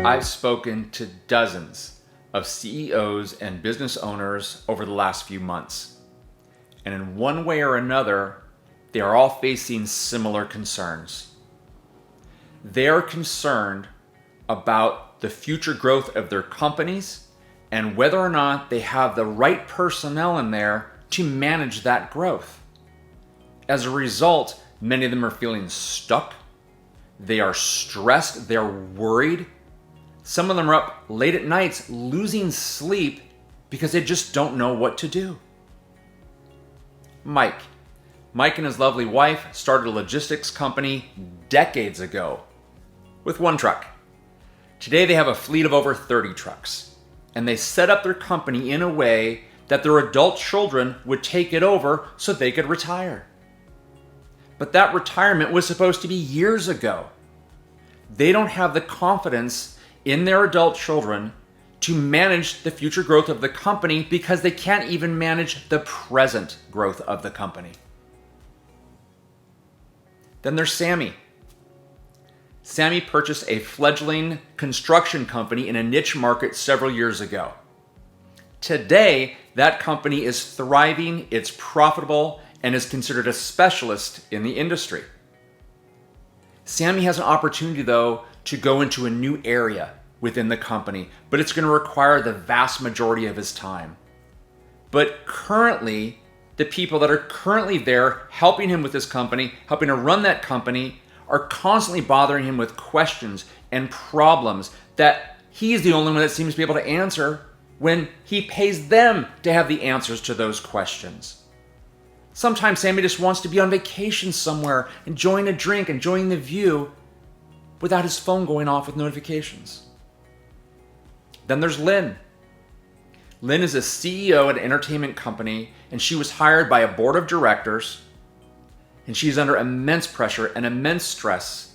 I've spoken to dozens of CEOs and business owners over the last few months. And in one way or another, they are all facing similar concerns. They are concerned about the future growth of their companies and whether or not they have the right personnel in there to manage that growth. As a result, many of them are feeling stuck. They are stressed. They're worried. Some of them are up late at nights losing sleep because they just don't know what to do. Mike and his lovely wife started a logistics company decades ago with one truck. Today they have a fleet of over 30 trucks, and they set up their company in a way that their adult children would take it over so they could retire. But that retirement was supposed to be years ago. They don't have the confidence in their adult children to manage the future growth of the company because they can't even manage the present growth of the company. Then there's Sammy. Sammy purchased a fledgling construction company in a niche market several years ago. Today, that company is thriving, it's profitable, and is considered a specialist in the industry. Sammy has an opportunity, though, to go into a new area within the company, but it's going to require the vast majority of his time. But currently, the people that are currently there helping him with this company, helping to run that company, are constantly bothering him with questions and problems that he's the only one that seems to be able to answer when he pays them to have the answers to those questions. Sometimes Sammy just wants to be on vacation somewhere, enjoying a drink, enjoying the view, without his phone going off with notifications. Then there's Lynn. Lynn is a CEO at an entertainment company, and she was hired by a board of directors, and she's under immense pressure and immense stress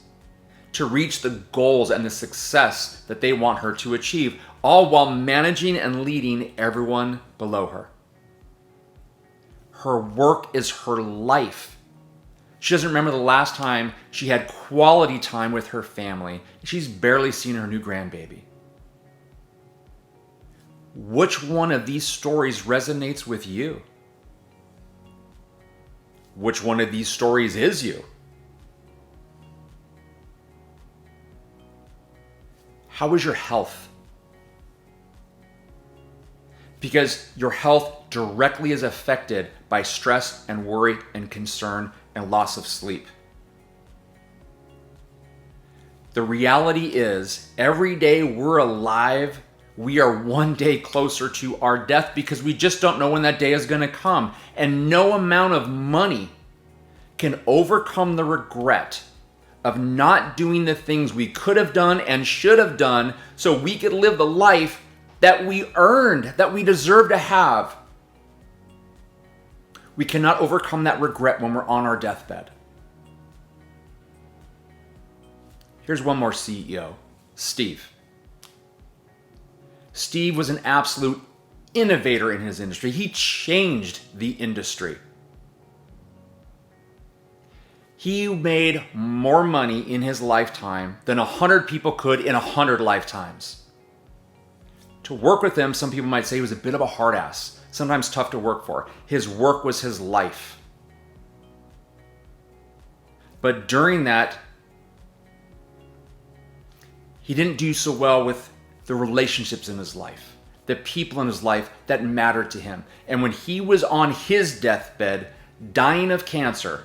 to reach the goals and the success that they want her to achieve, all while managing and leading everyone below her. Her work is her life. She doesn't remember the last time she had quality time with her family. She's barely seen her new grandbaby. Which one of these stories resonates with you? Which one of these stories is you? How is your health? Because your health directly is affected by stress and worry and concern and loss of sleep. The reality is, every day we're alive, we are one day closer to our death because we just don't know when that day is going to come. And no amount of money can overcome the regret of not doing the things we could have done and should have done so we could live the life that we earned, that we deserve to have. We cannot overcome that regret when we're on our deathbed. Here's one more CEO, Steve. Steve was an absolute innovator in his industry. He changed the industry. He made more money in his lifetime than 100 people could in 100 lifetimes. To work with him, some people might say he was a bit of a hard ass, sometimes tough to work for. His work was his life. But during that, he didn't do so well with the relationships in his life, the people in his life that mattered to him. And when he was on his deathbed, dying of cancer,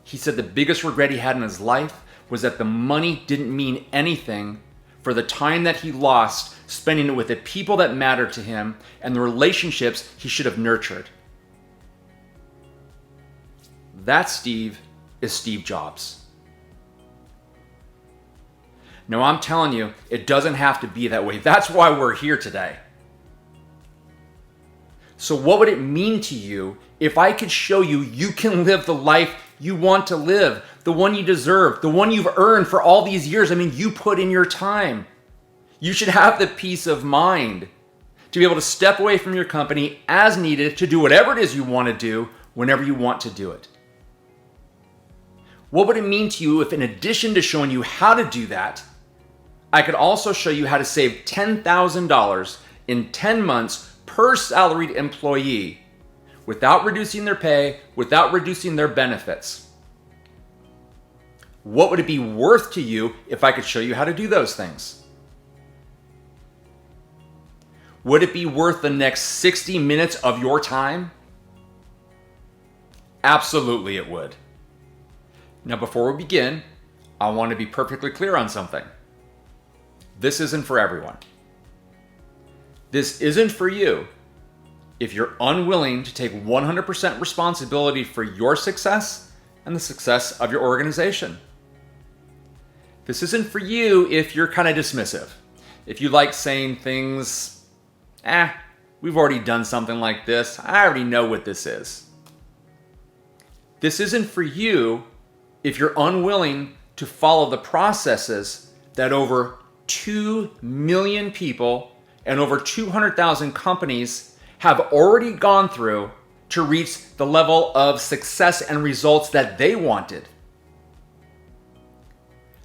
he said the biggest regret he had in his life was that the money didn't mean anything for the time that he lost spending it with the people that mattered to him and the relationships he should have nurtured. That Steve is Steve Jobs. No, I'm telling you, it doesn't have to be that way. That's why we're here today. So what would it mean to you if I could show you you can live the life you want to live, the one you deserve, the one you've earned for all these years? I mean, you put in your time. You should have the peace of mind to be able to step away from your company as needed to do whatever it is you want to do whenever you want to do it. What would it mean to you if, in addition to showing you how to do that, I could also show you how to save $10,000 in 10 months per salaried employee without reducing their pay, without reducing their benefits? What would it be worth to you if I could show you how to do those things? Would it be worth the next 60 minutes of your time? Absolutely it would. Now, before we begin, I want to be perfectly clear on something. This isn't for everyone. This isn't for you if you're unwilling to take 100% responsibility for your success and the success of your organization. This isn't for you if you're kind of dismissive. If you like saying things, we've already done something like this. I already know what this is. This isn't for you if you're unwilling to follow the processes that over 2 million people and over 200,000 companies have already gone through to reach the level of success and results that they wanted.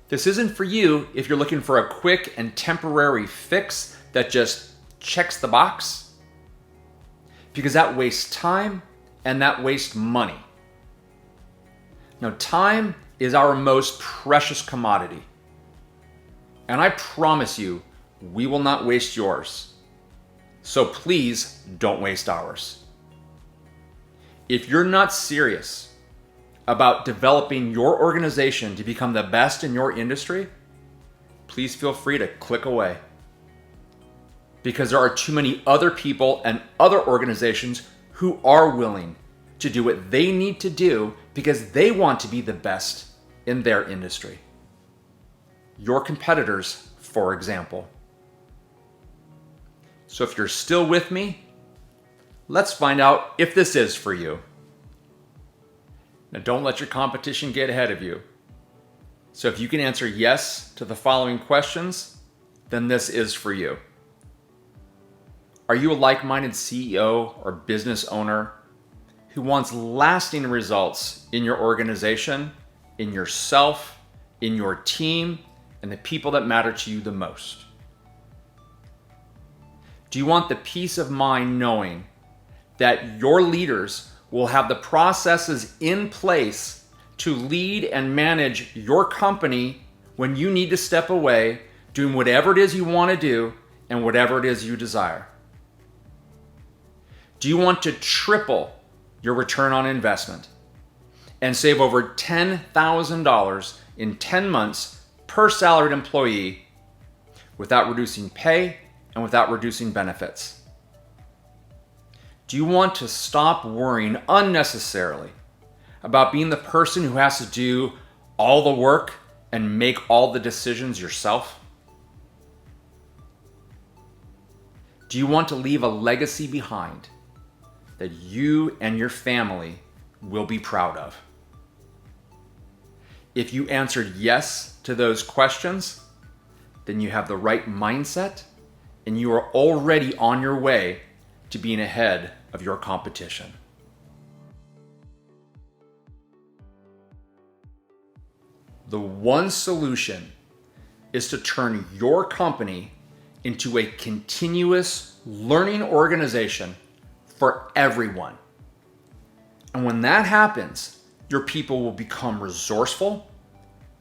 This isn't for you if you're looking for a quick and temporary fix that just checks the box, because that wastes time and that wastes money. Now, time is our most precious commodity, and I promise you, we will not waste yours. So please don't waste ours. If you're not serious about developing your organization to become the best in your industry, please feel free to click away. Because there are too many other people and other organizations who are willing to do what they need to do because they want to be the best in their industry. Your competitors, for example. So if you're still with me, let's find out if this is for you. Now, don't let your competition get ahead of you. So if you can answer yes to the following questions, then this is for you. Are you a like-minded CEO or business owner who wants lasting results in your organization, in yourself, in your team, and the people that matter to you the most? Do you want the peace of mind knowing that your leaders will have the processes in place to lead and manage your company when you need to step away, doing whatever it is you want to do and whatever it is you desire? Do you want to triple your return on investment and save over $10,000 in 10 months per salaried employee without reducing pay and without reducing benefits? Do you want to stop worrying unnecessarily about being the person who has to do all the work and make all the decisions yourself? Do you want to leave a legacy behind that you and your family will be proud of? If you answered yes to those questions, then you have the right mindset and you are already on your way to being ahead of your competition. The one solution is to turn your company into a continuous learning organization for everyone. And when that happens, your people will become resourceful,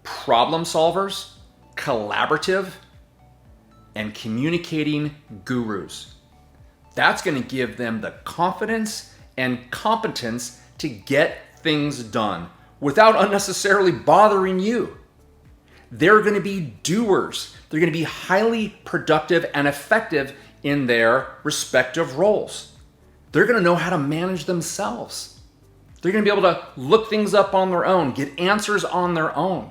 problem solvers, collaborative, and communicating gurus. That's going to give them the confidence and competence to get things done without unnecessarily bothering you. They're going to be doers. They're going to be highly productive and effective in their respective roles. They're going to know how to manage themselves. They're going to be able to look things up on their own, get answers on their own.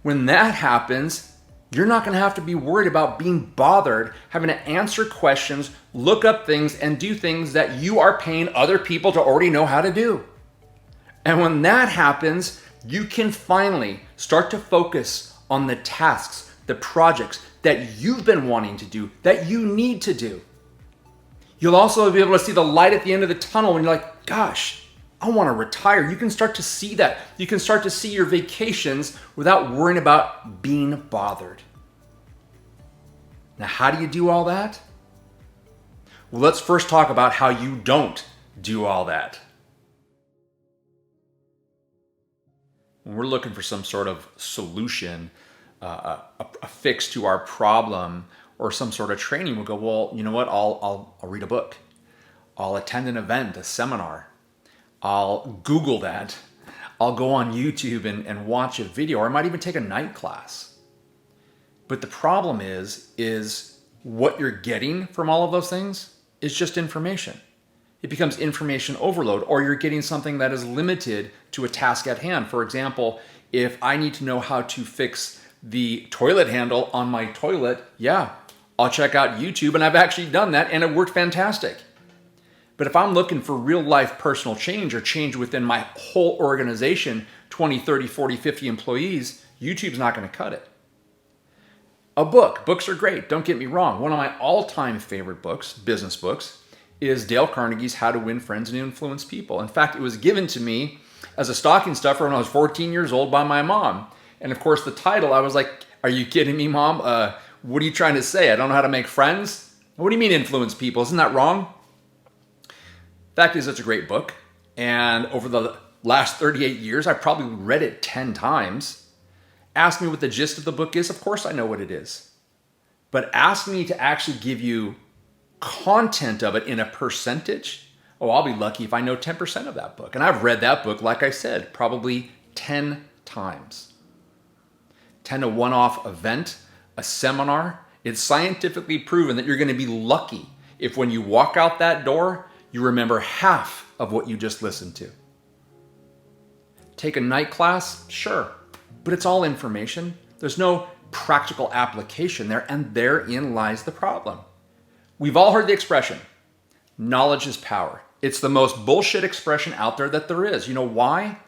When that happens, you're not going to have to be worried about being bothered, having to answer questions, look up things, and do things that you are paying other people to already know how to do. And when that happens, you can finally start to focus on the tasks, the projects that you've been wanting to do, that you need to do. You'll also be able to see the light at the end of the tunnel when you're like, gosh, I want to retire. You can start to see that. You can start to see your vacations without worrying about being bothered. Now, how do you do all that? Well, let's first talk about how you don't do all that. When we're looking for some sort of solution, a fix to our problem, or some sort of training, we'll go, well, you know what? I'll read a book. I'll attend an event, a seminar. I'll Google that. I'll go on YouTube and watch a video, or I might even take a night class. But the problem is what you're getting from all of those things is just information. It becomes information overload, or you're getting something that is limited to a task at hand. For example, if I need to know how to fix the toilet handle on my toilet, yeah, I'll check out YouTube, and I've actually done that, and it worked fantastic. But if I'm looking for real life personal change or change within my whole organization, 20, 30, 40, 50 employees, YouTube's not going to cut it. A book. Books are great. Don't get me wrong. One of my all-time favorite books, business books, is Dale Carnegie's How to Win Friends and Influence People. In fact, it was given to me as a stocking stuffer when I was 14 years old by my mom. And of course, the title, I was like, are you kidding me, Mom? What are you trying to say? I don't know how to make friends? What do you mean influence people? Isn't that wrong? Fact is, it's a great book. And over the last 38 years, I probably read it 10 times. Ask me what the gist of the book is. Of course I know what it is. But ask me to actually give you content of it in a percentage. Oh, I'll be lucky if I know 10% of that book. And I've read that book, like I said, probably 10 times. 10 a one-off event, a seminar. It's scientifically proven that you're going to be lucky if when you walk out that door, you remember half of what you just listened to. Take a night class? Sure. But it's all information. There's no practical application there, and therein lies the problem. We've all heard the expression, knowledge is power. It's the most bullshit expression out there that there is. You know why?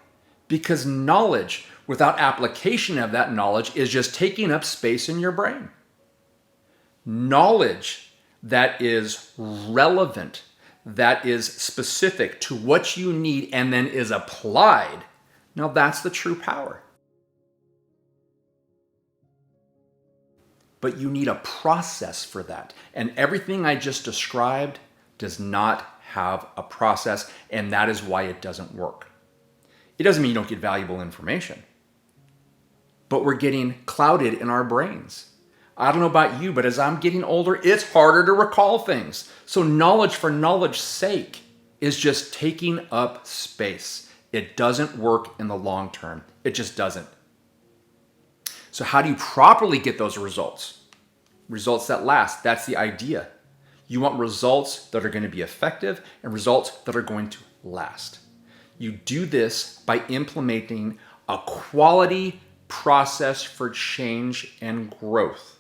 Because knowledge without application of that knowledge is just taking up space in your brain. Knowledge that is relevant, that is specific to what you need and then is applied, now that's the true power. But you need a process for that. And everything I just described does not have a process, and that is why it doesn't work. It doesn't mean you don't get valuable information, but we're getting clouded in our brains. I don't know about you, but as I'm getting older, it's harder to recall things. So knowledge for knowledge's sake is just taking up space. It doesn't work in the long term. It just doesn't. So how do you properly get those results? Results that last. That's the idea. You want results that are going to be effective and results that are going to last. You do this by implementing a quality process for change and growth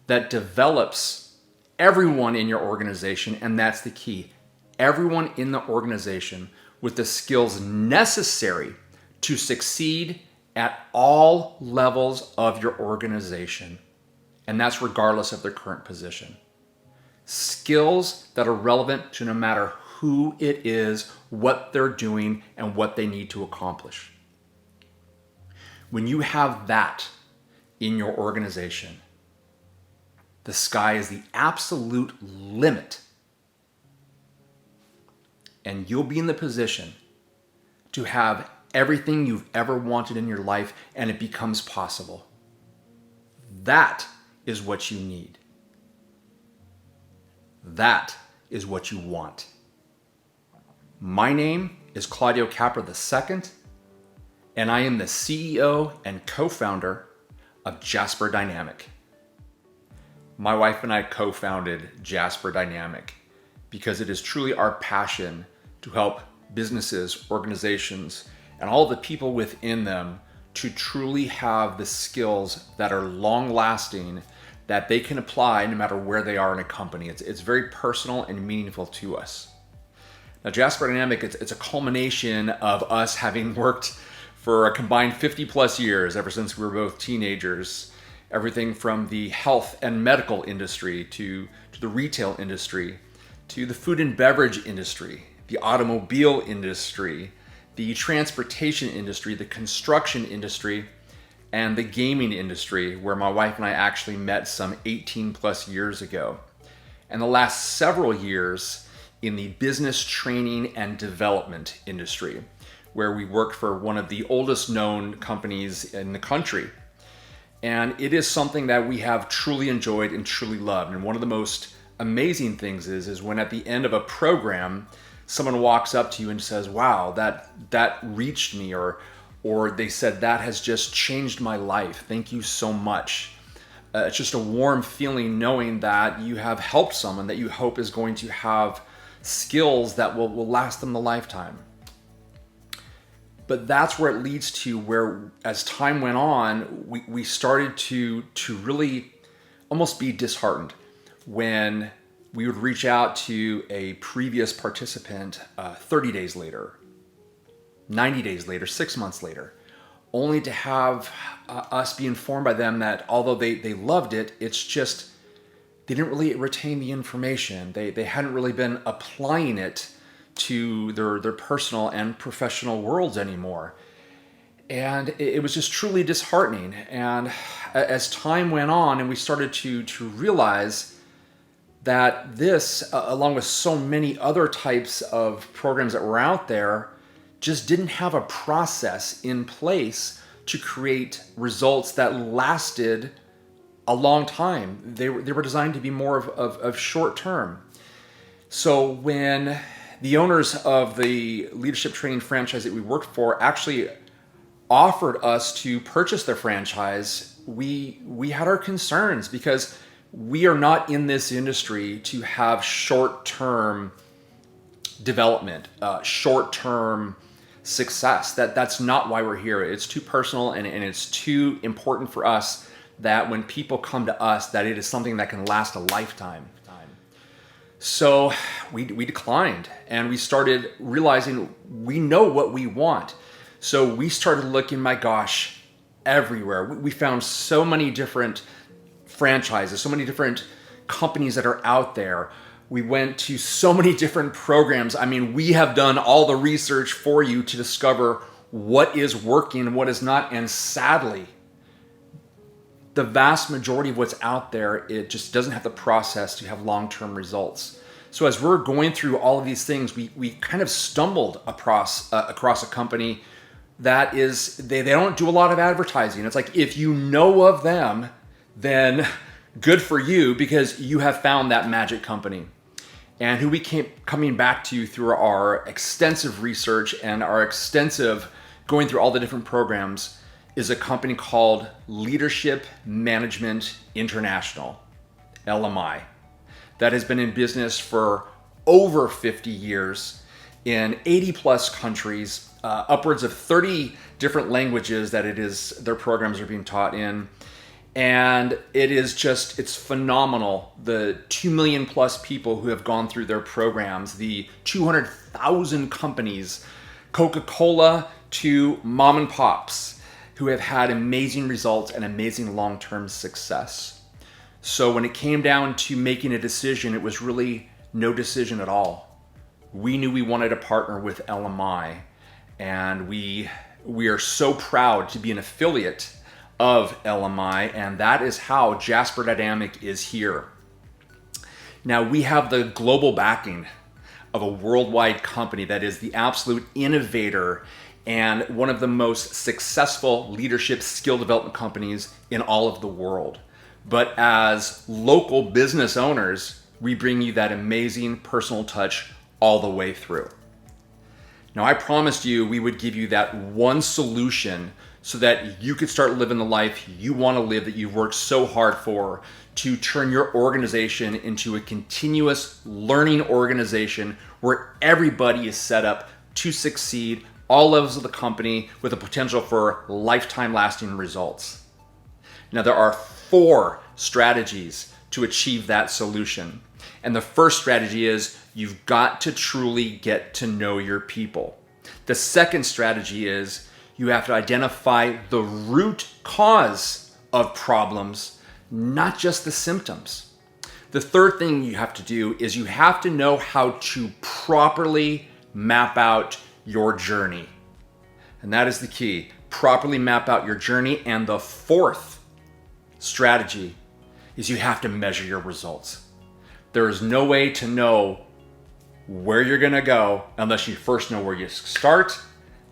that develops everyone in your organization, and that's the key. Everyone in the organization with the skills necessary to succeed at all levels of your organization, and that's regardless of their current position. Skills that are relevant to no matter who it is, what they're doing, and what they need to accomplish. When you have that in your organization, the sky is the absolute limit, and you'll be in the position to have everything you've ever wanted in your life, and it becomes possible. That is what you need. That is what you want. My name is Claudio Capra II, and I am the CEO and co-founder of Jasper Dynamic. My wife and I co-founded Jasper Dynamic because it is truly our passion to help businesses, organizations, and all the people within them to truly have the skills that are long-lasting, that they can apply no matter where they are in a company. It's very personal and meaningful to us. Now, Jasper Dynamic, it's a culmination of us having worked for a combined 50 plus years, ever since we were both teenagers. Everything from the health and medical industry to the retail industry, to the food and beverage industry, the automobile industry, the transportation industry, the construction industry, and the gaming industry, where my wife and I actually met some 18 plus years ago. And the last several years in the business training and development industry, where we worked for one of the oldest known companies in the country. And it is something that we have truly enjoyed and truly loved. And one of the most amazing things is when at the end of a program, someone walks up to you and says, wow, that reached me, or they said, that has just changed my life. Thank you so much. It's just a warm feeling knowing that you have helped someone that you hope is going to have skills that will last them a lifetime. But that's where it leads to where, as time went on, we started to really almost be disheartened when we would reach out to a previous participant 30 days later, 90 days later, 6 months later, only to have us be informed by them that although they loved it, it's just they didn't really retain the information. They hadn't really been applying it to their personal and professional worlds anymore. And it was just truly disheartening. And as time went on and we started to realize that this, along with so many other types of programs that were out there, just didn't have a process in place to create results that lasted a long time. They were designed to be more of short term. So when the owners of the leadership training franchise that we worked for actually offered us to purchase their franchise, we had our concerns because we are not in this industry to have short-term development, short-term success. That's not why we're here. It's too personal and it's too important for us that when people come to us, that it is something that can last a lifetime. So we declined, and we started realizing we know what we want. So we started looking, my gosh, everywhere. We found so many different franchises, so many different companies that are out there. We went to so many different programs. I mean, we have done all the research for you to discover what is working and what is not. And sadly, the vast majority of what's out there, it just doesn't have the process to have long-term results. So as we're going through all of these things, we kind of stumbled across a company that is, they don't do a lot of advertising. It's like, if you know of them, then good for you, because you have found that magic company. And who we keep coming back to through our extensive research and our extensive going through all the different programs is a company called Leadership Management International, LMI, that has been in business for over 50 years in 80 plus countries, upwards of 30 different languages that their programs are being taught in. And it's phenomenal. The 2 million plus people who have gone through their programs, the 200,000 companies, Coca-Cola to mom and pops, who have had amazing results and amazing long-term success. So when it came down to making a decision, it was really no decision at all. We knew we wanted to partner with LMI, and we are so proud to be an affiliate of LMI, and that is how Jasper Dynamic is here. Now, we have the global backing of a worldwide company that is the absolute innovator and one of the most successful leadership skill development companies in all of the world. But as local business owners, we bring you that amazing personal touch all the way through. Now, I promised you we would give you that one solution so that you could start living the life you want to live, that you've worked so hard for, to turn your organization into a continuous learning organization where everybody is set up to succeed, all levels of the company, with the potential for lifetime lasting results. Now, there are 4 strategies to achieve that solution. And the first strategy is you've got to truly get to know your people. The second strategy is you have to identify the root cause of problems, not just the symptoms. The third thing you have to do is you have to know how to properly map out your journey. And that is the key. Properly map out your journey. And the fourth strategy is you have to measure your results. There is no way to know where you're going to go unless you first know where you start,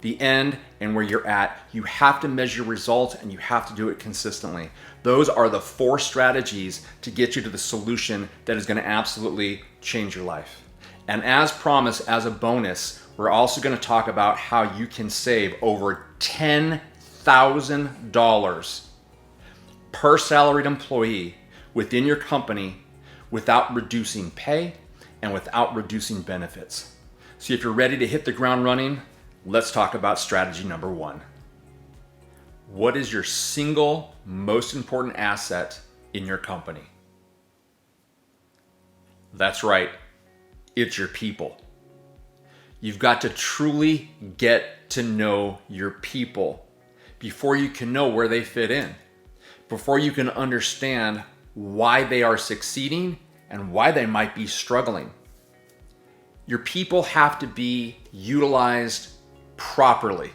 the end, and where you're at. You have to measure results, and you have to do it consistently. Those are the four strategies to get you to the solution that is going to absolutely change your life. And as promised, as a bonus, we're also going to talk about how you can save over $10,000 per salaried employee within your company without reducing pay and without reducing benefits. So if you're ready to hit the ground running, let's talk about strategy number one. What is your single most important asset in your company? That's right, it's your people. You've got to truly get to know your people before you can know where they fit in, before you can understand why they are succeeding and why they might be struggling. Your people have to be utilized properly.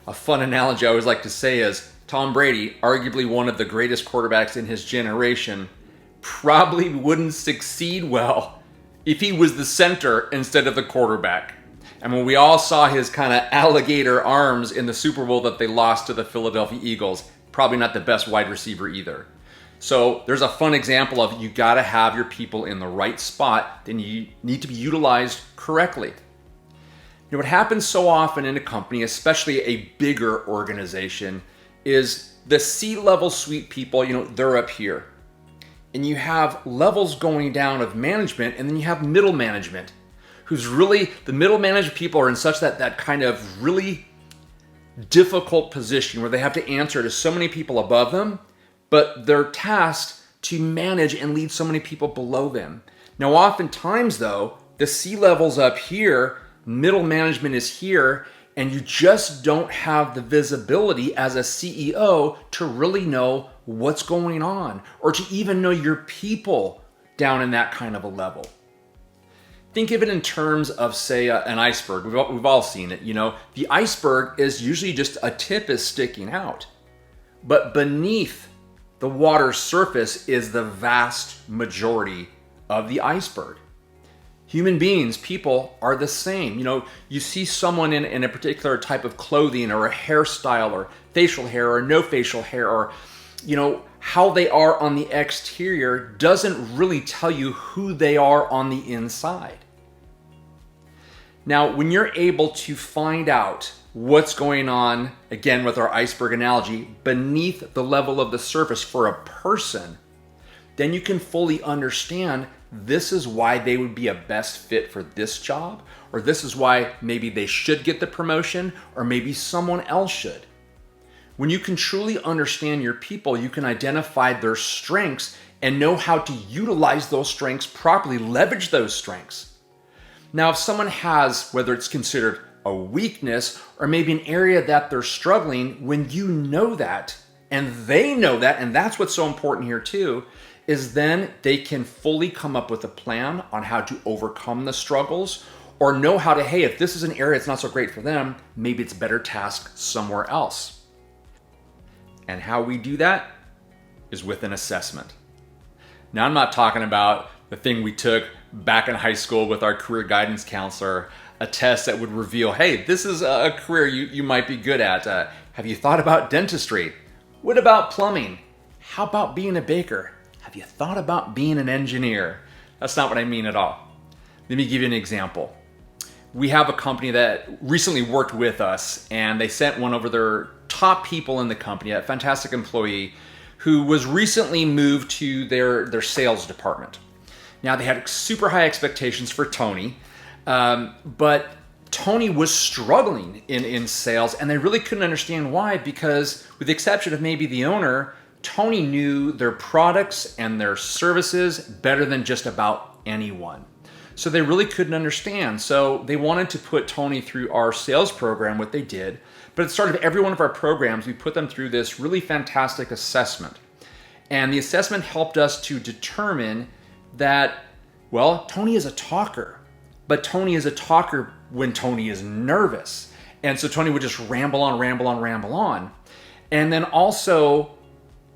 A fun analogy I always like to say is Tom Brady, arguably one of the greatest quarterbacks in his generation, probably wouldn't succeed well if he was the center instead of the quarterback. And when we all saw his kind of alligator arms in the Super Bowl that they lost to the Philadelphia Eagles, probably not the best wide receiver either. So there's a fun example of you got to have your people in the right spot, then you need to be utilized correctly. You know, what happens so often in a company, especially a bigger organization, is the C-level suite people, they're up here. And you have levels going down of management, and then you have middle management, who's really, the middle management people are in such that kind of really difficult position where they have to answer to so many people above them, but they're tasked to manage and lead so many people below them. Now, oftentimes though, the C-level's up here, middle management is here, and you just don't have the visibility as a CEO to really know what's going on or to even know your people down in that kind of a level. Think of it in terms of, say, an iceberg. We've all seen it. The iceberg is usually just a tip is sticking out, but beneath the water's surface is the vast majority of the iceberg. Human beings, people, are the same. You see someone in a particular type of clothing or a hairstyle or facial hair or no facial hair, or how they are on the exterior doesn't really tell you who they are on the inside. Now, when you're able to find out what's going on, again with our iceberg analogy, beneath the level of the surface for a person, then you can fully understand this is why they would be a best fit for this job, or this is why maybe they should get the promotion, or maybe someone else should. When you can truly understand your people, you can identify their strengths and know how to utilize those strengths properly, leverage those strengths. Now, if someone has, whether it's considered a weakness or maybe an area that they're struggling, when you know that and they know that, and that's what's so important here too, is then they can fully come up with a plan on how to overcome the struggles, or know how to, hey, if this is an area that's not so great for them, maybe it's better tasked somewhere else. And how we do that is with an assessment. Now, I'm not talking about the thing we took back in high school with our career guidance counselor, a test that would reveal, hey, this is a career you might be good at. Have you thought about dentistry? What about plumbing? How about being a baker? Have you thought about being an engineer? That's not what I mean at all. Let me give you an example. We have a company that recently worked with us, and they sent one of their top people in the company, a fantastic employee, who was recently moved to their sales department. Now, they had super high expectations for Tony, but Tony was struggling in sales, and they really couldn't understand why, because with the exception of maybe the owner, Tony knew their products and their services better than just about anyone. So they really couldn't understand. So they wanted to put Tony through our sales program, what they did. But at the start of every one of our programs, we put them through this really fantastic assessment. And the assessment helped us to determine that, well, Tony is a talker, But Tony is a talker when Tony is nervous. And so Tony would just ramble on, ramble on, ramble on. And then also,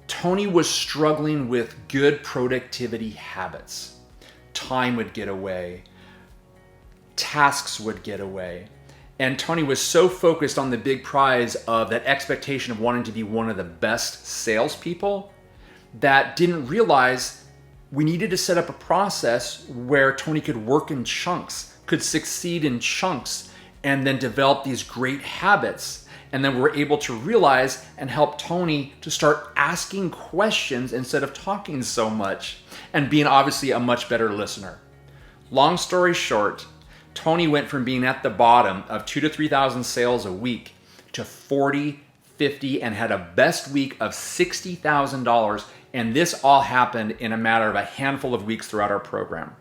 Tony was struggling with good productivity habits. Time would get away. Tasks would get away. And Tony was so focused on the big prize of that expectation of wanting to be one of the best salespeople that didn't realize we needed to set up a process where Tony could work in chunks, could succeed in chunks, and then develop these great habits. And then we're able to realize and help Tony to start asking questions instead of talking so much, and being obviously a much better listener. Long story short, Tony went from being at the bottom of 2,000 to 3,000 sales a week to 40, 50, and had a best week of $60,000. And this all happened in a matter of a handful of weeks throughout our program.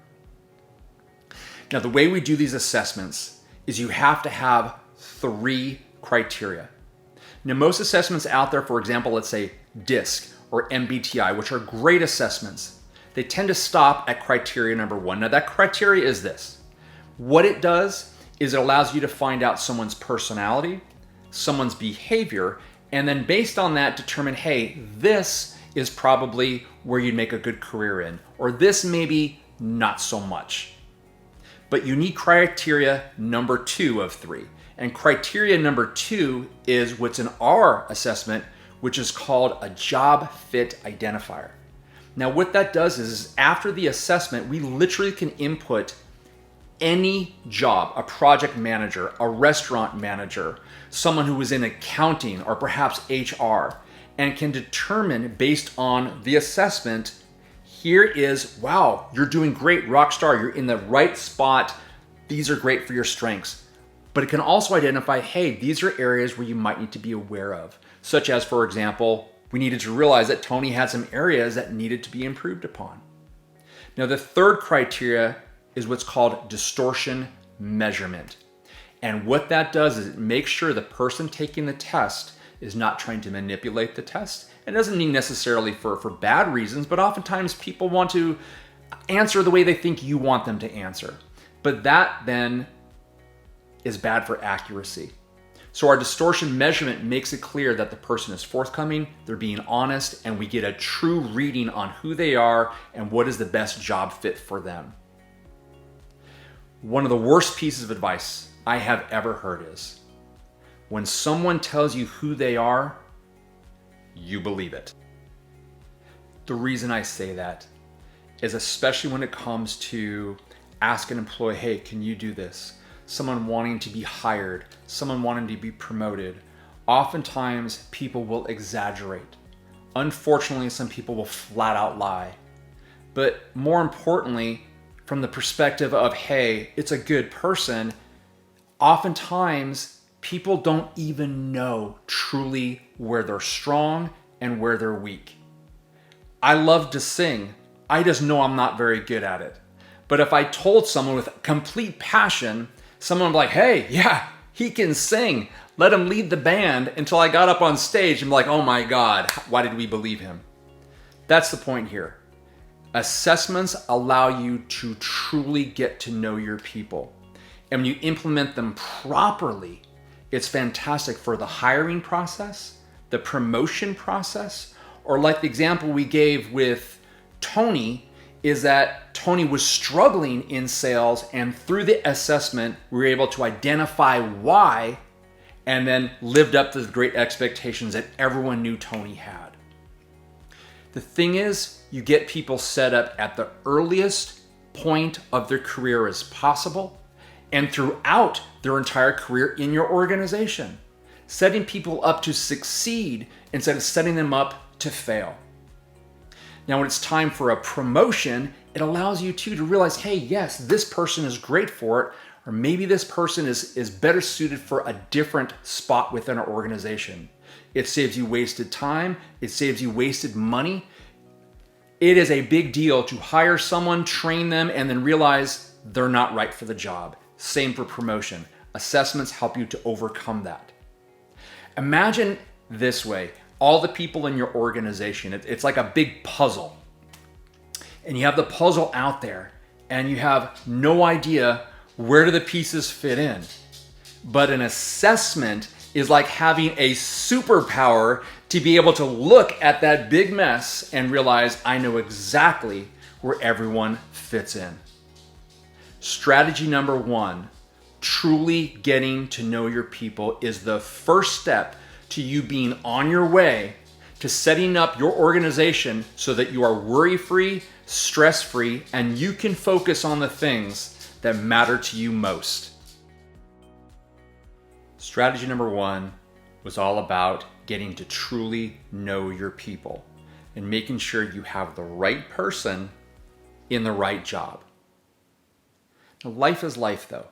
Now, the way we do these assessments is you have to have 3 criteria. Now, most assessments out there, for example, let's say DISC or MBTI, which are great assessments, they tend to stop at criteria number 1. Now, that criteria is this. What it does is it allows you to find out someone's personality, someone's behavior, and then based on that determine, hey, this is probably where you'd make a good career in, or this maybe not so much. But you need criteria number 2 of 3. And criteria number 2 is what's in our assessment, which is called a job fit identifier. Now, what that does is after the assessment, we literally can input any job, a project manager, a restaurant manager, someone who is in accounting or perhaps HR, and can determine based on the assessment, here is, wow, you're doing great, rock star, you're in the right spot, these are great for your strengths. But it can also identify, hey, these are areas where you might need to be aware of, such as, for example, we needed to realize that Tony had some areas that needed to be improved upon. Now, the third criteria is what's called distortion measurement. And what that does is it makes sure the person taking the test is not trying to manipulate the test. It doesn't mean necessarily for bad reasons, but oftentimes people want to answer the way they think you want them to answer. But that then is bad for accuracy. So our distortion measurement makes it clear that the person is forthcoming, they're being honest, and we get a true reading on who they are and what is the best job fit for them. One of the worst pieces of advice I have ever heard is, when someone tells you who they are, you believe it. The reason I say that is especially when it comes to ask an employee, hey, can you do this? Someone wanting to be hired, someone wanting to be promoted. Oftentimes people will exaggerate. Unfortunately, some people will flat out lie. But more importantly, from the perspective of, hey, it's a good person, oftentimes people don't even know truly where they're strong and where they're weak. I love to sing. I just know I'm not very good at it. But if I told someone with complete passion, someone would be like, hey, yeah, he can sing. Let him lead the band, until I got up on stage and be like, oh my God, why did we believe him? That's the point here. Assessments allow you to truly get to know your people. And when you implement them properly, it's fantastic for the hiring process, the promotion process, or like the example we gave with Tony, is that Tony was struggling in sales, and through the assessment, we were able to identify why, and then lived up to the great expectations that everyone knew Tony had. The thing is, you get people set up at the earliest point of their career as possible, and throughout their entire career in your organization, setting people up to succeed instead of setting them up to fail. Now, when it's time for a promotion, it allows you to realize, hey, yes, this person is great for it, or maybe this person is better suited for a different spot within our organization. It saves you wasted time. It saves you wasted money. It is a big deal to hire someone, train them, and then realize they're not right for the job. Same for promotion. Assessments help you to overcome that. Imagine this way. All the people in your organization, it's like a big puzzle. And you have the puzzle out there, and you have no idea Where do the pieces fit in? But an assessment is like having a superpower to be able to look at that big mess and realize I know exactly where everyone fits in. Strategy number 1, truly getting to know your people, is the first step to you being on your way to setting up your organization so that you are worry-free, stress-free, and you can focus on the things that matter to you most. Strategy number 1 was all about getting to truly know your people and making sure you have the right person in the right job. Now, life is life though.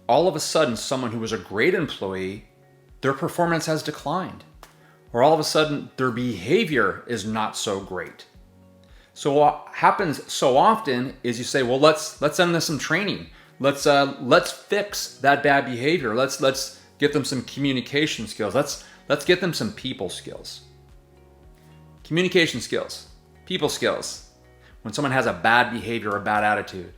All of a sudden, someone who was a great employee, their performance has declined. Or all of a sudden, their behavior is not so great. So what happens so often is you say, well, let's send them some training. Let's fix that bad behavior. Let's get them some communication skills. Let's get them some people skills. Communication skills, people skills. When someone has a bad behavior or a bad attitude,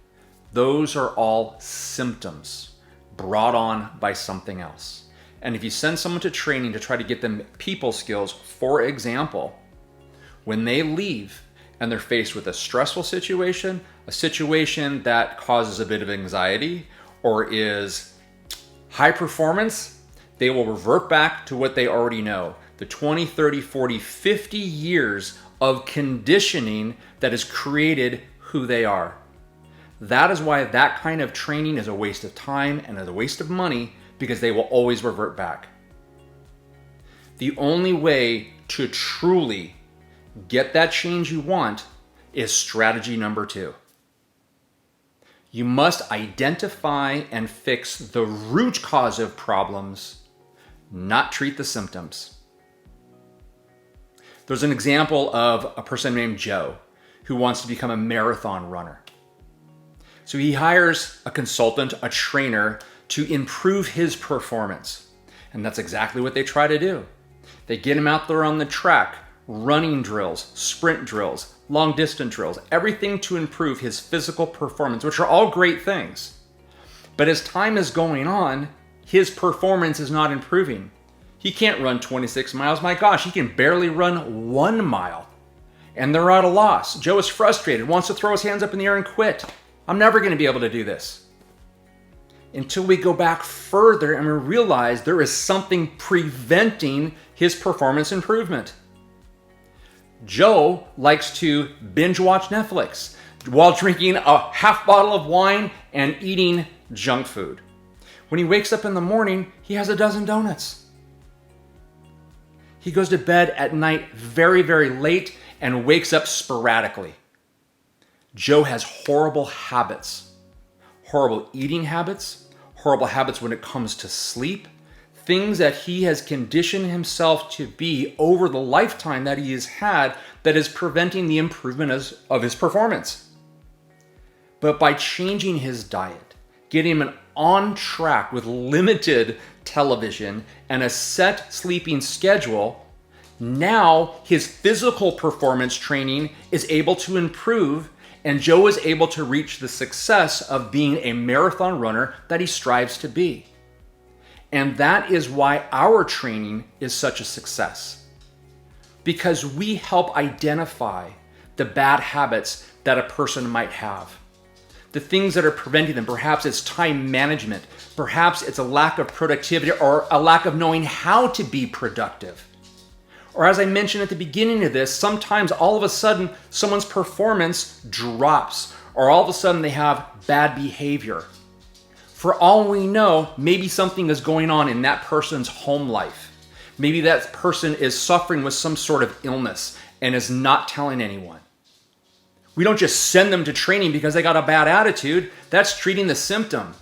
those are all symptoms brought on by something else. And if you send someone to training to try to get them people skills, for example, when they leave and they're faced with a stressful situation, a situation that causes a bit of anxiety or is high performance, they will revert back to what they already know. The 20, 30, 40, 50 years of conditioning that has created who they are. That is why that kind of training is a waste of time and a waste of money, because they will always revert back. The only way to truly get that change you want is strategy number 2. You must identify and fix the root cause of problems, not treat the symptoms. There's an example of a person named Joe who wants to become a marathon runner. So he hires a consultant, a trainer, to improve his performance. And that's exactly what they try to do. They get him out there on the track, running drills, sprint drills, long distance drills, everything to improve his physical performance, which are all great things. But as time is going on, his performance is not improving. He can't run 26 miles. My gosh, he can barely run 1 mile. And they're at a loss. Joe is frustrated, wants to throw his hands up in the air and quit. I'm never going to be able to do this. Until we go back further and we realize there is something preventing his performance improvement. Joe likes to binge watch Netflix while drinking a half bottle of wine and eating junk food. When he wakes up in the morning, he has a dozen donuts. He goes to bed at night very, very late and wakes up sporadically. Joe has horrible habits, horrible eating habits, horrible habits when it comes to sleep, things that he has conditioned himself to be over the lifetime that he has had that is preventing the improvement of his performance. But by changing his diet, getting him on track with limited television and a set sleeping schedule, now his physical performance training is able to improve, and Joe is able to reach the success of being a marathon runner that he strives to be. And that is why our training is such a success. Because we help identify the bad habits that a person might have. The things that are preventing them. Perhaps it's time management. Perhaps it's a lack of productivity or a lack of knowing how to be productive. Or as I mentioned at the beginning of this, sometimes all of a sudden someone's performance drops, or all of a sudden they have bad behavior. For all we know, maybe something is going on in that person's home life. Maybe that person is suffering with some sort of illness and is not telling anyone. We don't just send them to training because they got a bad attitude. That's treating the symptom.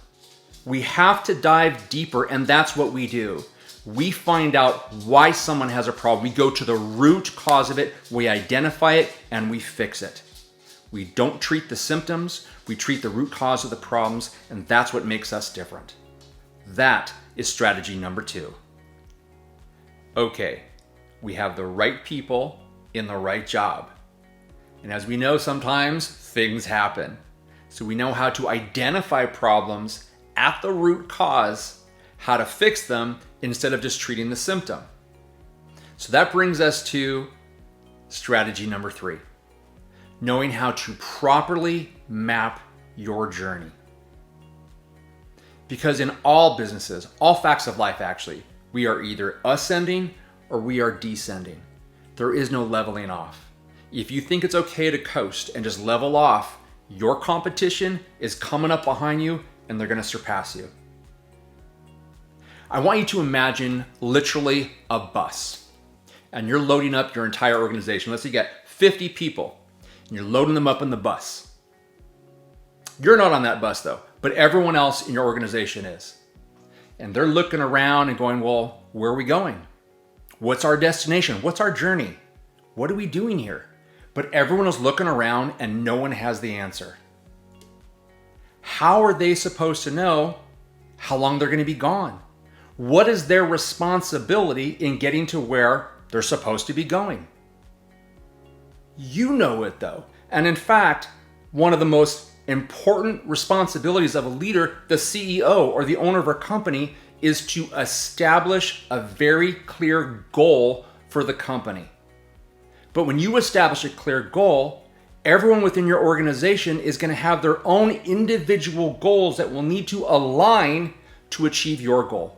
We have to dive deeper, and that's what we do. We find out why someone has a problem. We go to the root cause of it, we identify it, and we fix it. We don't treat the symptoms, we treat the root cause of the problems, and that's what makes us different. That is strategy number 2. Okay, we have the right people in the right job. And as we know, sometimes things happen. So we know how to identify problems at the root cause, how to fix them instead of just treating the symptom. So that brings us to strategy number 3, knowing how to properly map your journey. Because in all businesses, all facts of life actually, we are either ascending or we are descending. There is no leveling off. If you think it's okay to coast and just level off, your competition is coming up behind you and they're going to surpass you. I want you to imagine literally a bus, and you're loading up your entire organization. Let's say you got 50 people and you're loading them up in the bus. You're not on that bus though, but everyone else in your organization is. And they're looking around and going, well, where are we going? What's our destination? What's our journey? What are we doing here? But everyone is looking around and no one has the answer. How are they supposed to know how long they're going to be gone? What is their responsibility in getting to where they're supposed to be going? You know it though. And in fact, one of the most important responsibilities of a leader, the CEO or the owner of a company, is to establish a very clear goal for the company. But when you establish a clear goal, everyone within your organization is going to have their own individual goals that will need to align to achieve your goal.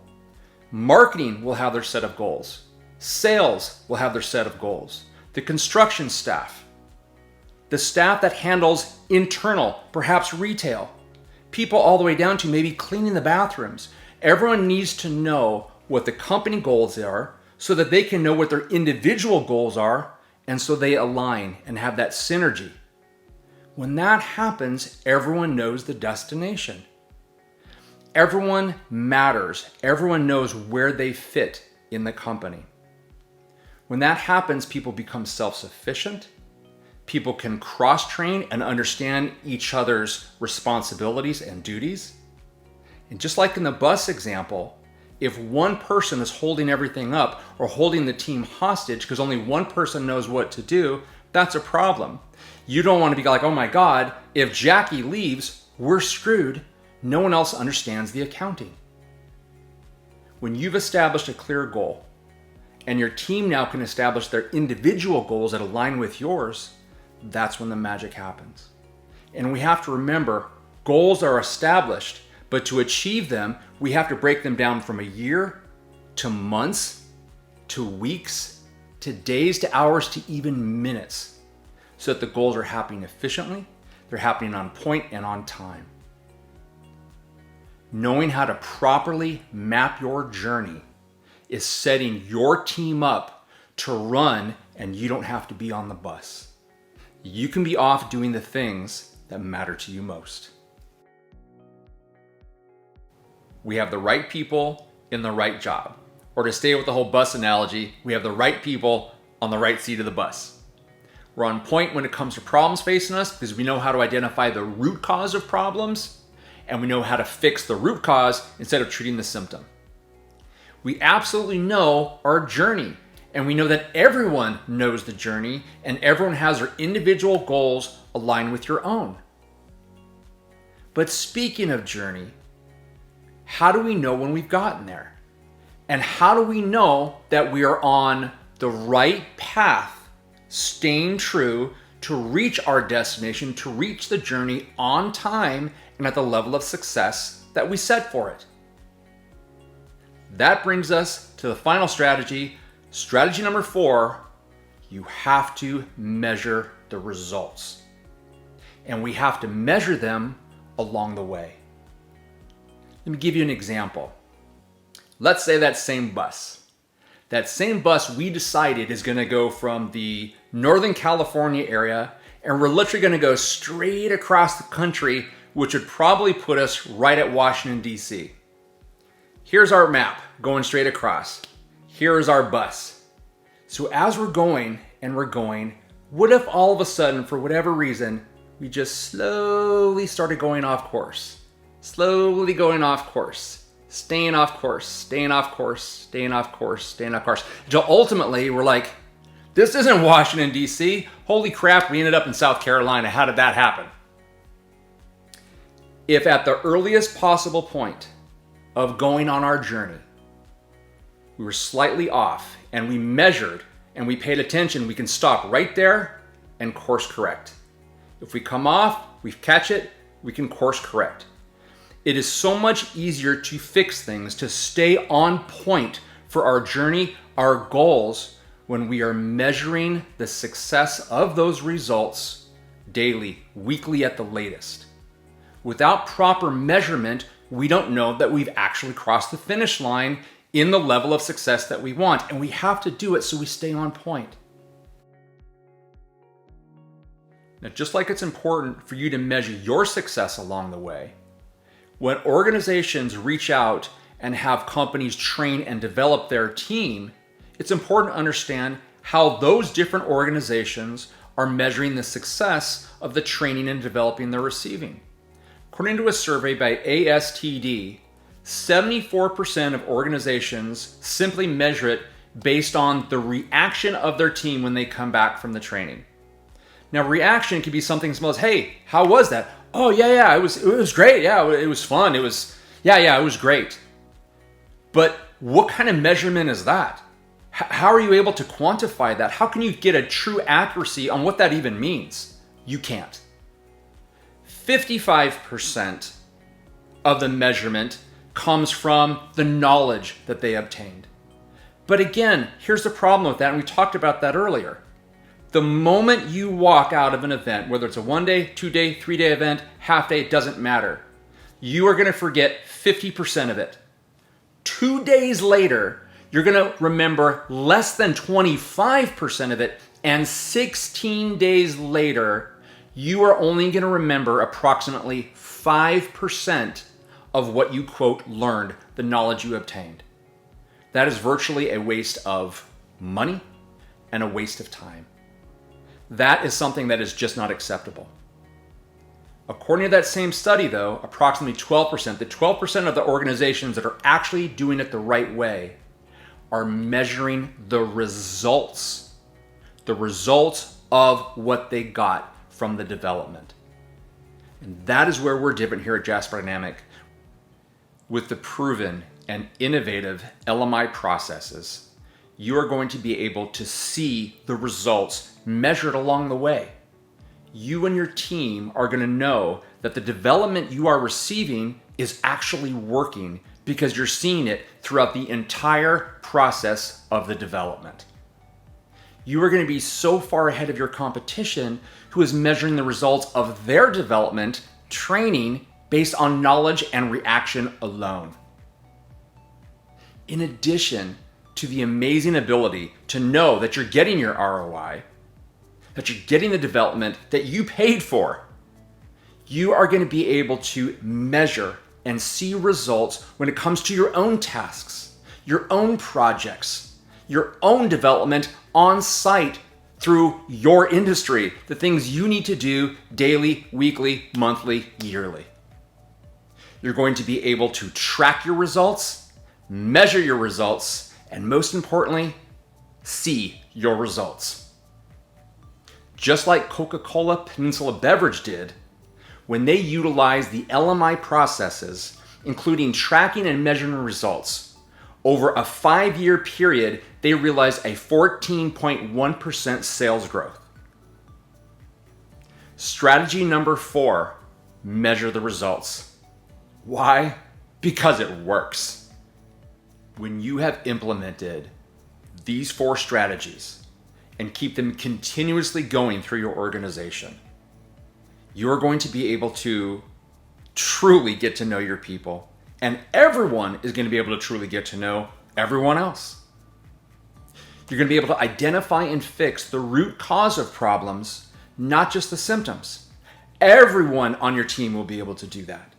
Marketing will have their set of goals. Sales will have their set of goals. The construction staff, the staff that handles internal, perhaps retail, people all the way down to maybe cleaning the bathrooms. Everyone needs to know what the company goals are so that they can know what their individual goals are, and so they align and have that synergy. When that happens, everyone knows the destination. Everyone matters. Everyone knows where they fit in the company. When that happens, people become self-sufficient. People can cross-train and understand each other's responsibilities and duties. And just like in the bus example, if one person is holding everything up or holding the team hostage because only one person knows what to do, that's a problem. You don't want to be like, oh my God, if Jackie leaves, we're screwed. No one else understands the accounting. When you've established a clear goal and your team now can establish their individual goals that align with yours, that's when the magic happens. And we have to remember, goals are established, but to achieve them, we have to break them down from a year to months, to weeks, to days, to hours, to even minutes, so that the goals are happening efficiently, they're happening on point and on time. Knowing how to properly map your journey is setting your team up to run, and you don't have to be on the bus. You can be off doing the things that matter to you most. We have the right people in the right job. Or to stay with the whole bus analogy, we have the right people on the right seat of the bus. We're on point when it comes to problems facing us because we know how to identify the root cause of problems, and we know how to fix the root cause instead of treating the symptom. We absolutely know our journey, and we know that everyone knows the journey, and everyone has their individual goals aligned with your own. But speaking of journey, how do we know when we've gotten there? And how do we know that we are on the right path, staying true to reach our destination, to reach the journey on time and at the level of success that we set for it? That brings us to the final strategy. Strategy number 4, you have to measure the results. And we have to measure them along the way. Let me give you an example. Let's say that same bus we decided is going to go from the Northern California area, and we're literally going to go straight across the country, which would probably put us right at Washington, D.C. Here's our map going straight across. Here's our bus. So as we're going, what if all of a sudden, for whatever reason, we just slowly started going off course? Slowly going off course, staying off course, staying off course, staying off course, staying off course. Until ultimately we're like, this isn't Washington, D.C. Holy crap, we ended up in South Carolina. How did that happen? If at the earliest possible point of going on our journey, we were slightly off and we measured and we paid attention, we can stop right there and course correct. If we come off, we catch it, we can course correct. It is so much easier to fix things, to stay on point for our journey, our goals, when we are measuring the success of those results daily, weekly at the latest. Without proper measurement, we don't know that we've actually crossed the finish line in the level of success that we want, and we have to do it so we stay on point. Now, just like it's important for you to measure your success along the way, when organizations reach out and have companies train and develop their team, it's important to understand how those different organizations are measuring the success of the training and developing they're receiving. According to a survey by ASTD, 74% of organizations simply measure it based on the reaction of their team when they come back from the training. Now, reaction can be something as small as, hey, how was that? Oh, yeah, it was great. Yeah, it was fun. It was great. But what kind of measurement is that? How are you able to quantify that? How can you get a true accuracy on what that even means? You can't. 55% of the measurement comes from the knowledge that they obtained. But again, here's the problem with that, and we talked about that earlier. The moment you walk out of an event, whether it's a 1-day, 2-day, 3-day event, half day, it doesn't matter. You are going to forget 50% of it. 2 days later, you're going to remember less than 25% of it, and 16 days later, you are only going to remember approximately 5% of what you, quote, learned, the knowledge you obtained. That is virtually a waste of money and a waste of time. That is something that is just not acceptable. According to that same study, though, approximately 12%, the 12% of the organizations that are actually doing it the right way are measuring the results of what they got from the development. And that is where we're different here at Jasper Dynamic. With the proven and innovative LMI processes, you are going to be able to see the results measured along the way. You and your team are going to know that the development you are receiving is actually working because you're seeing it throughout the entire process of the development. You are going to be so far ahead of your competition who is measuring the results of their development, training, based on knowledge and reaction alone. In addition to the amazing ability to know that you're getting your ROI, that you're getting the development that you paid for, you are going to be able to measure and see results when it comes to your own tasks, your own projects, your own development on site through your industry, the things you need to do daily, weekly, monthly, yearly. You're going to be able to track your results, measure your results, and most importantly, see your results. Just like Coca-Cola Peninsula Beverage did, when they utilized the LMI processes, including tracking and measuring results, over a 5-year period, they realized a 14.1% sales growth. Strategy number 4, measure the results. Why? Because it works. When you have implemented these 4 strategies and keep them continuously going through your organization, you're going to be able to truly get to know your people, and everyone is going to be able to truly get to know everyone else. You're going to be able to identify and fix the root cause of problems, not just the symptoms. Everyone on your team will be able to do that.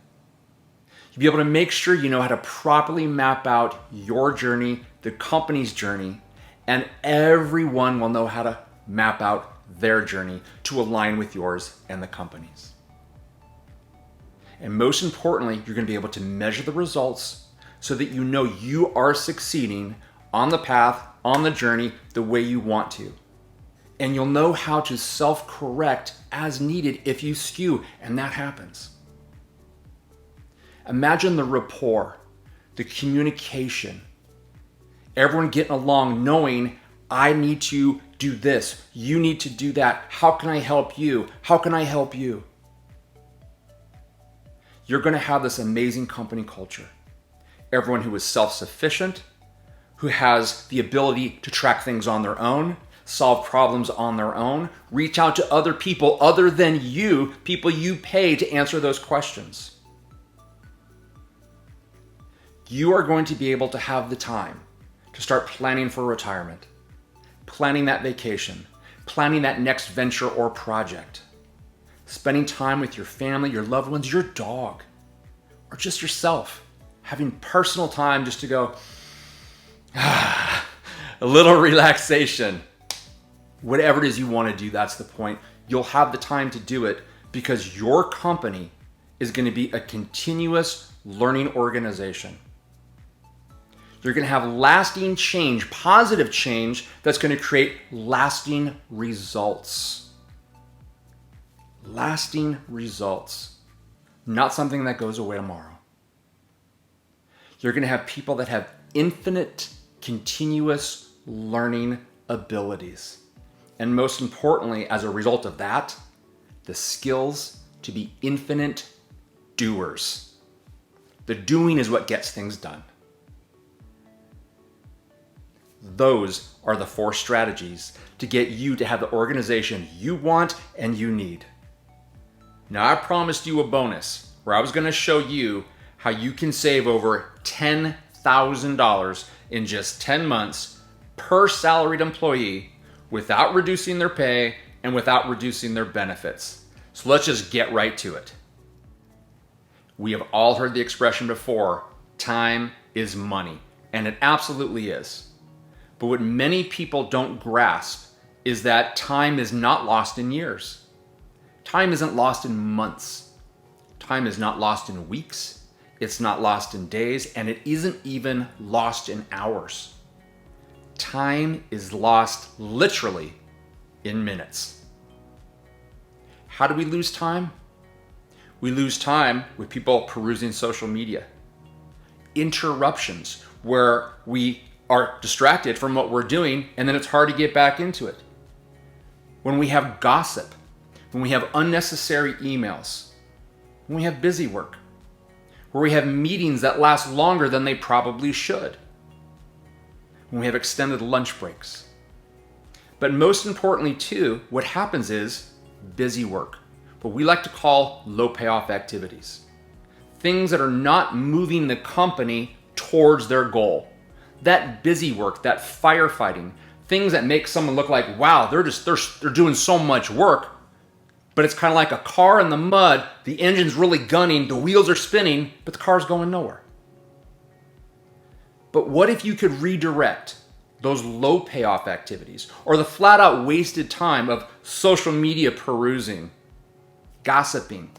You'll be able to make sure you know how to properly map out your journey, the company's journey, and everyone will know how to map out their journey to align with yours and the company's. And most importantly, you're going to be able to measure the results so that you know you are succeeding on the path, on the journey, the way you want to. And you'll know how to self-correct as needed if you skew, and that happens. Imagine the rapport, the communication, everyone getting along knowing I need to do this, you need to do that. How can I help you? How can I help you? You're going to have this amazing company culture. Everyone who is self-sufficient, who has the ability to track things on their own, solve problems on their own, reach out to other people other than you, people you pay to answer those questions. You are going to be able to have the time to start planning for retirement, planning that vacation, planning that next venture or project, spending time with your family, your loved ones, your dog, or just yourself, having personal time just to go, a little relaxation. Whatever it is you want to do, that's the point. You'll have the time to do it because your company is going to be a continuous learning organization. You're going to have lasting change, positive change that's going to create lasting results. Lasting results. Not something that goes away tomorrow. You're going to have people that have infinite, continuous learning abilities. And most importantly, as a result of that, the skills to be infinite doers. The doing is what gets things done. Those are the 4 strategies to get you to have the organization you want and you need. Now, I promised you a bonus where I was going to show you how you can save over $10,000 in just 10 months per salaried employee without reducing their pay and without reducing their benefits. So let's just get right to it. We have all heard the expression before, time is money, and it absolutely is. But what many people don't grasp is that time is not lost in years. Time isn't lost in months. Time is not lost in weeks. It's not lost in days, and it isn't even lost in hours. Time is lost literally in minutes. How do we lose time? We lose time with people perusing social media. Interruptions, where we are distracted from what we're doing, and then it's hard to get back into it. When we have gossip, when we have unnecessary emails, when we have busy work, where we have meetings that last longer than they probably should, when we have extended lunch breaks. But most importantly too, what happens is busy work, what we like to call low payoff activities. Things that are not moving the company towards their goal. That busy work, that firefighting, things that make someone look like, wow, they're doing so much work, but it's kind of like a car in the mud, the engine's really gunning, the wheels are spinning, but the car's going nowhere. But what if you could redirect those low payoff activities or the flat out wasted time of social media perusing, gossiping,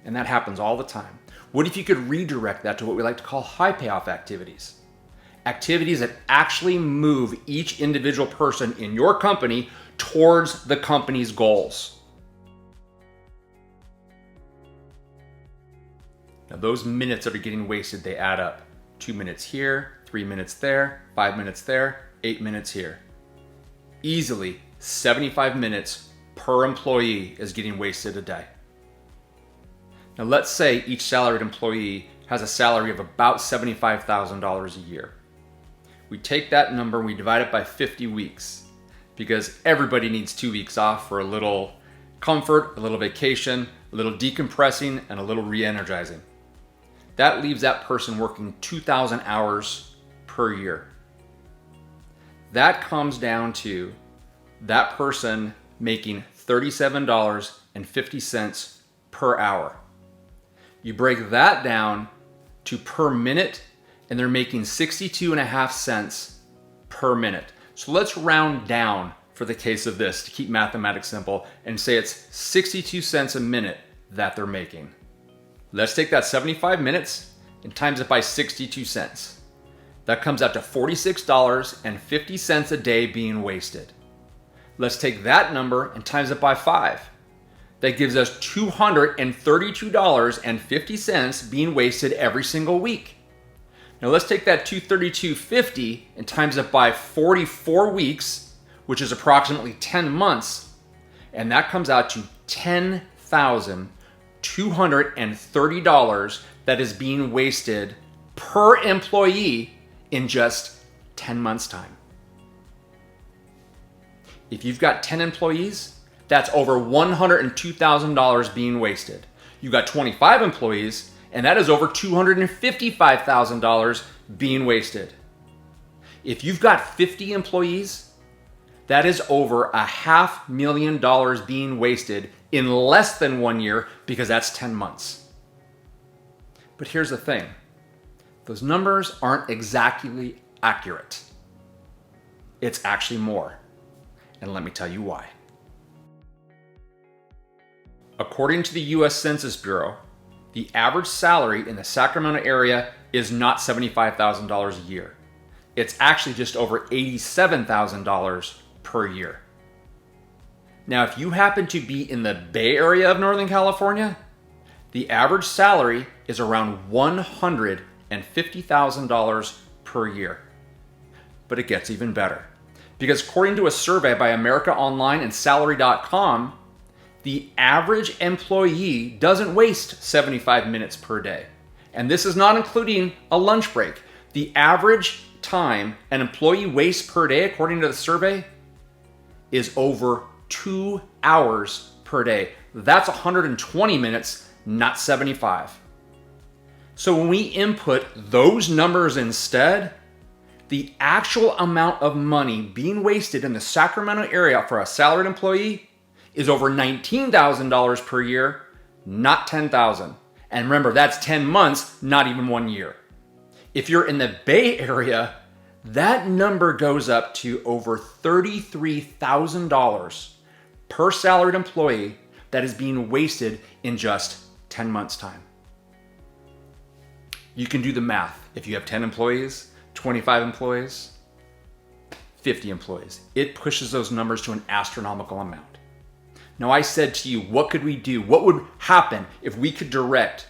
and that happens all the time. What if you could redirect that to what we like to call high payoff activities? Activities that actually move each individual person in your company towards the company's goals. Now those minutes that are getting wasted, they add up. 2 minutes here, 3 minutes there, 5 minutes there, 8 minutes here. Easily 75 minutes per employee is getting wasted a day. Now let's say each salaried employee has a salary of about $75,000 a year. We take that number and we divide it by 50 weeks because everybody needs 2 weeks off for a little comfort, a little vacation, a little decompressing, and a little re-energizing. That leaves that person working 2,000 hours per year. That comes down to that person making $37.50 per hour. You break that down to per minute, and they're making 62.5 cents per minute. So let's round down for the case of this to keep mathematics simple and say it's 62 cents a minute that they're making. Let's take that 75 minutes and times it by 62 cents. That comes out to $46.50 a day being wasted. Let's take that number and times it by 5. That gives us $232.50 being wasted every single week. Now let's take that $232.50 and times it by 44 weeks, which is approximately 10 months, and that comes out to $10,230 that is being wasted per employee in just 10 months' time. If you've got 10 employees, that's over $102,000 being wasted. You got 25 employees, and that is over $255,000 being wasted. If you've got 50 employees, that is over $500,000 being wasted in less than 1 year, because that's 10 months. But here's the thing. Those numbers aren't exactly accurate. It's actually more. And let me tell you why. According to the U.S. Census Bureau, the average salary in the Sacramento area is not $75,000 a year. It's actually just over $87,000 per year. Now, if you happen to be in the Bay Area of Northern California, the average salary is around $150,000 per year. But it gets even better. Because according to a survey by America Online and Salary.com, the average employee doesn't waste 75 minutes per day. And this is not including a lunch break. The average time an employee wastes per day, according to the survey, is over 2 hours per day. That's 120 minutes, not 75. So when we input those numbers instead, the actual amount of money being wasted in the Sacramento area for a salaried employee is over $19,000 per year, not $10,000. And remember, that's 10 months, not even 1 year. If you're in the Bay Area, that number goes up to over $33,000 per salaried employee that is being wasted in just 10 months' time. You can do the math. If you have 10 employees, 25 employees, 50 employees, it pushes those numbers to an astronomical amount. Now, I said to you, what could we do? What would happen if we could direct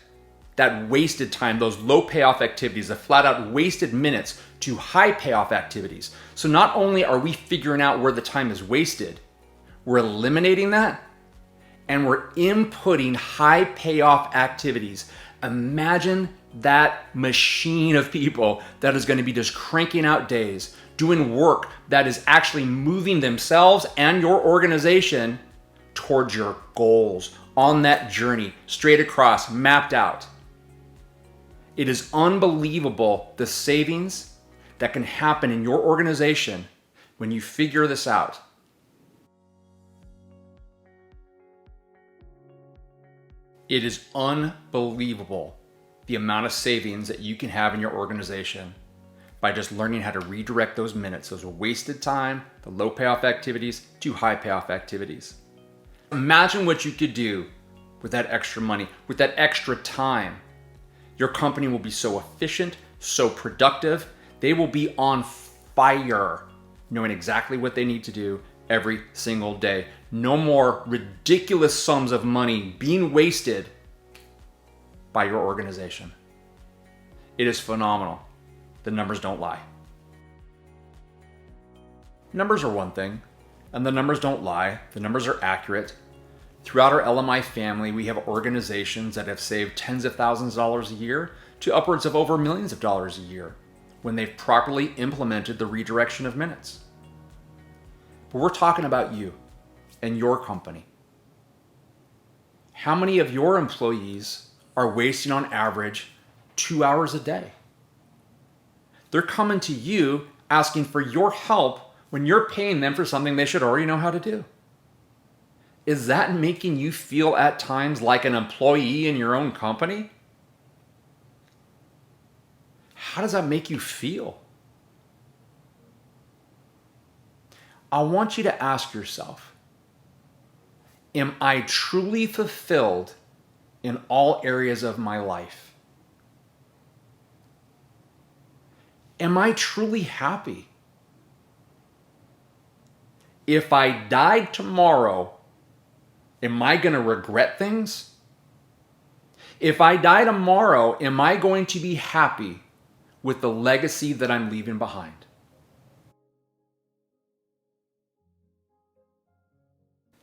that wasted time, those low payoff activities, the flat out wasted minutes, to high payoff activities? So not only are we figuring out where the time is wasted, we're eliminating that, and we're inputting high payoff activities. Imagine that machine of people that is going to be just cranking out days, doing work that is actually moving themselves and your organization towards your goals on that journey, straight across, mapped out. It is unbelievable the savings that can happen in your organization when you figure this out. It is unbelievable the amount of savings that you can have in your organization by just learning how to redirect those minutes, those wasted time, the low payoff activities, to high payoff activities. Imagine what you could do with that extra money, with that extra time. Your company will be so efficient, so productive. They will be on fire, knowing exactly what they need to do every single day. No more ridiculous sums of money being wasted by your organization. It is phenomenal. The numbers don't lie. Numbers are one thing, and the numbers don't lie. The numbers are accurate. Throughout our LMI family, we have organizations that have saved tens of thousands of dollars a year to upwards of over millions of dollars a year when they've properly implemented the redirection of minutes. But we're talking about you and your company. How many of your employees are wasting on average 2 hours a day? They're coming to you asking for your help when you're paying them for something they should already know how to do. Is that making you feel at times like an employee in your own company? How does that make you feel? I want you to ask yourself, am I truly fulfilled in all areas of my life? Am I truly happy? If I died tomorrow, Am I going to regret things? If I die tomorrow, am I going to be happy with the legacy that I'm leaving behind?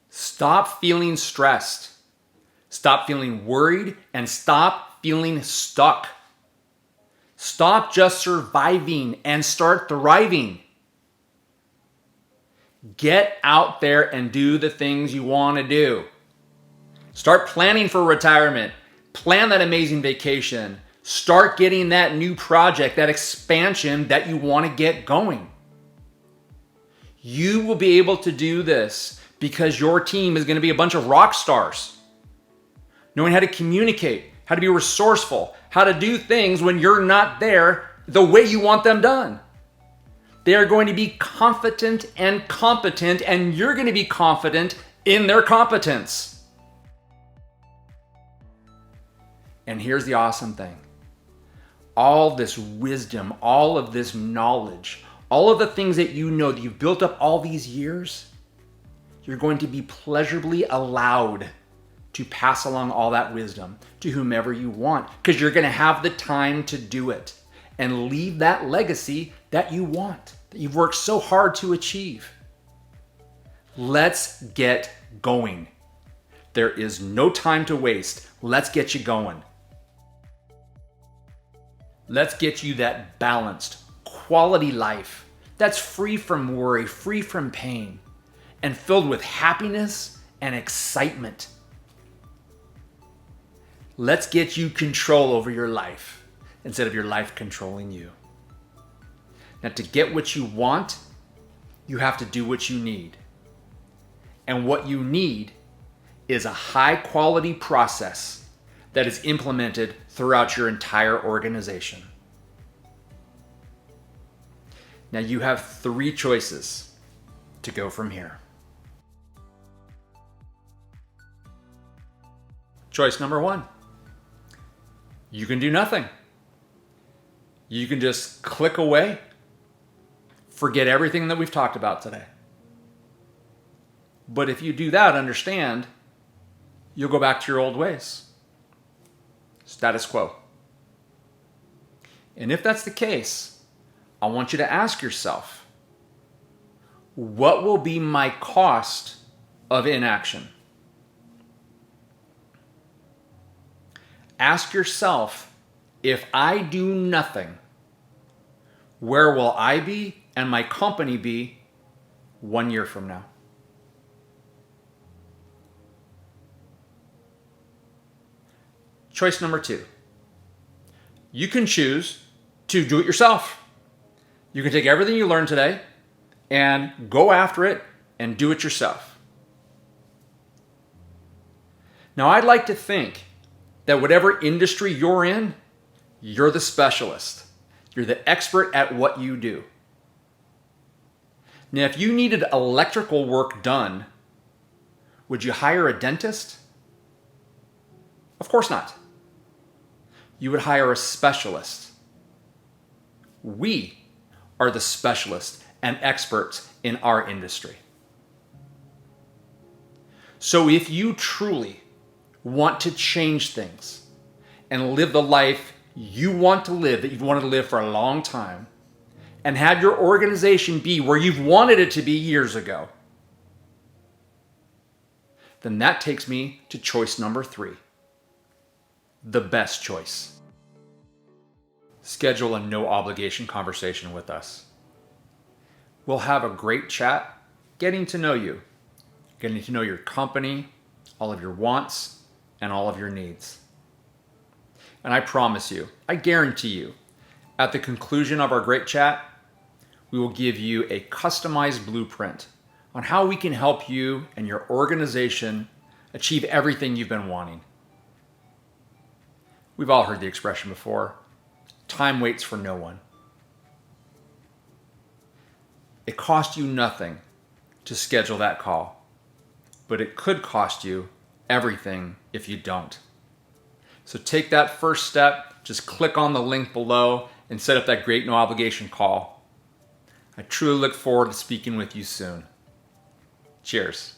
Stop feeling stressed. Stop feeling worried and stop feeling stuck. Stop just surviving and start thriving. Get out there and do the things you want to do. Start planning for retirement. Plan that amazing vacation. Start getting that new project, that expansion that you want to get going. You will be able to do this because your team is going to be a bunch of rock stars, knowing how to communicate, how to be resourceful, how to do things when you're not there the way you want them done. They are going to be confident and competent, and you're going to be confident in their competence. And here's the awesome thing. All this wisdom, all of this knowledge, all of the things that you know that you've built up all these years, you're going to be pleasurably allowed to pass along all that wisdom to whomever you want, because you're going to have the time to do it and leave that legacy that you want, that you've worked so hard to achieve. Let's get going. There is no time to waste. Let's get you going. Let's get you that balanced, quality life that's free from worry, free from pain, and filled with happiness and excitement. Let's get you control over your life instead of your life controlling you. Now, to get what you want, you have to do what you need. And what you need is a high quality process that is implemented throughout your entire organization. Now, you have 3 choices to go from here. Choice number 1. You can do nothing. You can just click away, forget everything that we've talked about today. But if you do that, understand, you'll go back to your old ways. Status quo. And if that's the case, I want you to ask yourself, what will be my cost of inaction? Ask yourself, if I do nothing, where will I be and my company be 1 year from now? Choice number 2. You can choose to do it yourself. You can take everything you learned today and go after it and do it yourself. Now, I'd like to think that whatever industry you're in, you're the specialist. You're the expert at what you do. Now, if you needed electrical work done, would you hire a dentist? Of course not. You would hire a specialist. We are the specialists and experts in our industry. So if you truly want to change things and live the life you want to live, that you've wanted to live for a long time, and have your organization be where you've wanted it to be years ago, then that takes me to choice number 3. The best choice. Schedule a no obligation conversation with us. We'll have a great chat, getting to know you, getting to know your company, all of your wants, and all of your needs. And I promise you, I guarantee you, at the conclusion of our great chat, we will give you a customized blueprint on how we can help you and your organization achieve everything you've been wanting. We've all heard the expression before, time waits for no one. It costs you nothing to schedule that call, but it could cost you everything if you don't. So take that first step, just click on the link below and set up that great no obligation call. I truly look forward to speaking with you soon. Cheers.